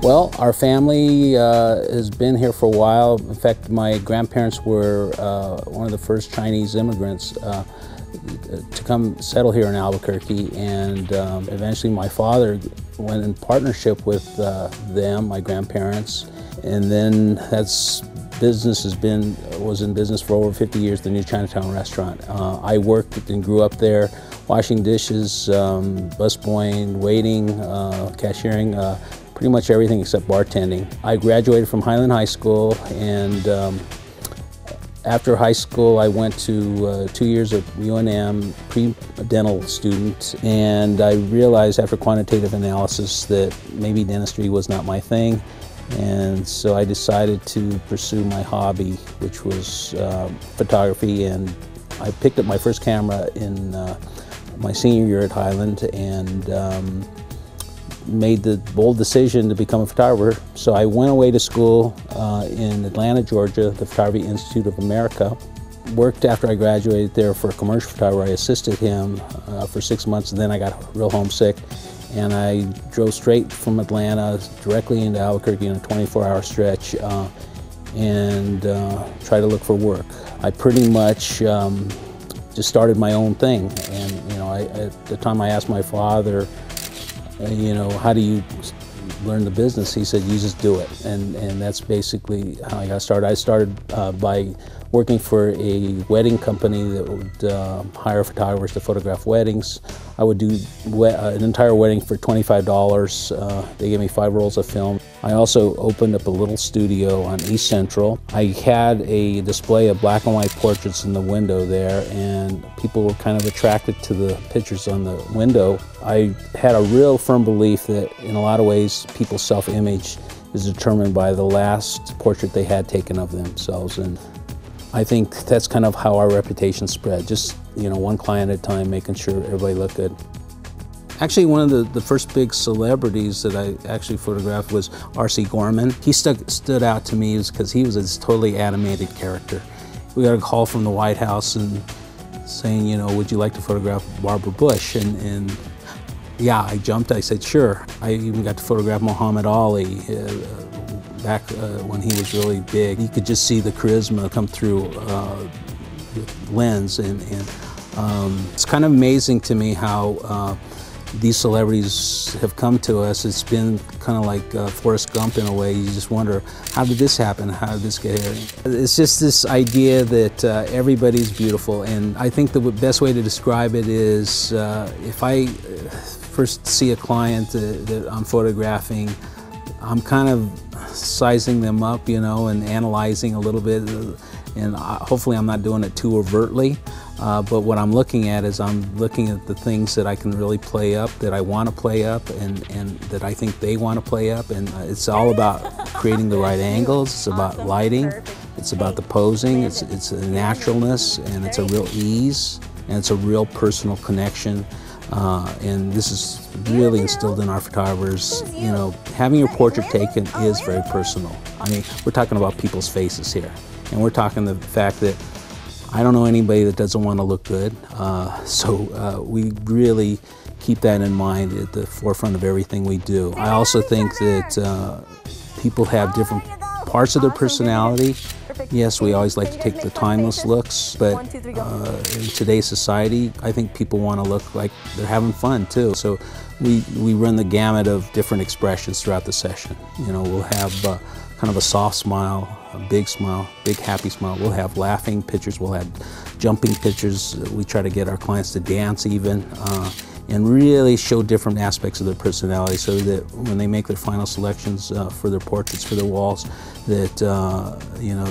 Well, our family has been here for a while. In fact, my grandparents were one of the first Chinese immigrants to come settle here in Albuquerque, and eventually my father went in partnership with them, my grandparents, and then business was in business for over 50 years, the New Chinatown restaurant. I worked and grew up there, washing dishes, busboying, waiting, cashiering, pretty much everything except bartending. I graduated from Highland High School, and after high school I went to 2 years of UNM, pre-dental student, and I realized after quantitative analysis that maybe dentistry was not my thing, and so I decided to pursue my hobby, which was photography, and I picked up my first camera in my senior year at Highland, and made the bold decision to become a photographer. So I went away to school in Atlanta, Georgia, the Photography Institute of America. Worked after I graduated there for a commercial photographer. I assisted him for 6 months, and then I got real homesick. And I drove straight from Atlanta directly into Albuquerque in a 24-hour stretch and tried to look for work. I pretty much just started my own thing. And at the time I asked my father, how do you learn the business? He said, you just do it. And that's basically how I got started. I started by working for a wedding company that would hire photographers to photograph weddings. I would do an entire wedding for $25. They gave me 5 rolls of film. I also opened up a little studio on East Central. I had a display of black and white portraits in the window there, and people were kind of attracted to the pictures on the window. I had a real firm belief that in a lot of ways people's self-image is determined by the last portrait they had taken of themselves, and I think that's kind of how our reputation spread. Just one client at a time, making sure everybody looked good. Actually, one of the first big celebrities that I actually photographed was R.C. Gorman. He stood out to me because he was a totally animated character. We got a call from the White House and saying, would you like to photograph Barbara Bush? And yeah, I jumped. I said, sure. I even got to photograph Muhammad Ali back when he was really big. You could just see the charisma come through the lens, and it's kind of amazing to me how these celebrities have come to us. It's been kind of like Forrest Gump in a way. You just wonder, how did this happen? How did this get here? It's just this idea that everybody's beautiful, and I think the best way to describe it is if I first see a client that I'm photographing, I'm kind of sizing them up, and analyzing a little bit, and hopefully I'm not doing it too overtly. But what I'm looking at is I'm looking at the things that I can really play up, that I want to play up, and that I think they want to play up. And it's all about creating the right angles. It's about lighting. It's about the posing. It's a naturalness, and it's a real ease, and it's a real personal connection. And this is really instilled in our photographers. Having your portrait taken is very personal. I mean, we're talking about people's faces here, and we're talking the fact that I don't know anybody that doesn't want to look good. So we really keep that in mind at the forefront of everything we do. I also think that people have different parts of their personality. Yes, we always like to take the timeless looks, but in today's society, I think people want to look like they're having fun too. So we run the gamut of different expressions throughout the session. We'll have kind of a soft smile, a big smile, big happy smile. We'll have laughing pictures, we'll have jumping pictures. We try to get our clients to dance even, and really show different aspects of their personality so that when they make their final selections for their portraits, for their walls, that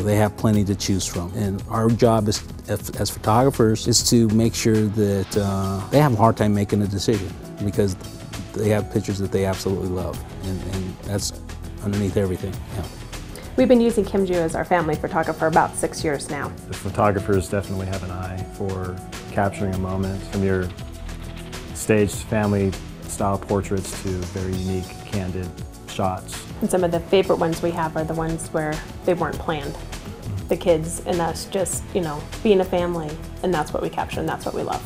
they have plenty to choose from. And our job as photographers is to make sure that they have a hard time making a decision, because they have pictures that they absolutely love, and that's underneath everything. Yeah. We've been using Kim Ju as our family photographer for about 6 years now. The photographers definitely have an eye for capturing a moment, from your staged family-style portraits to very unique, candid shots. And some of the favorite ones we have are the ones where they weren't planned. The kids and us just, being a family, and that's what we capture and that's what we love.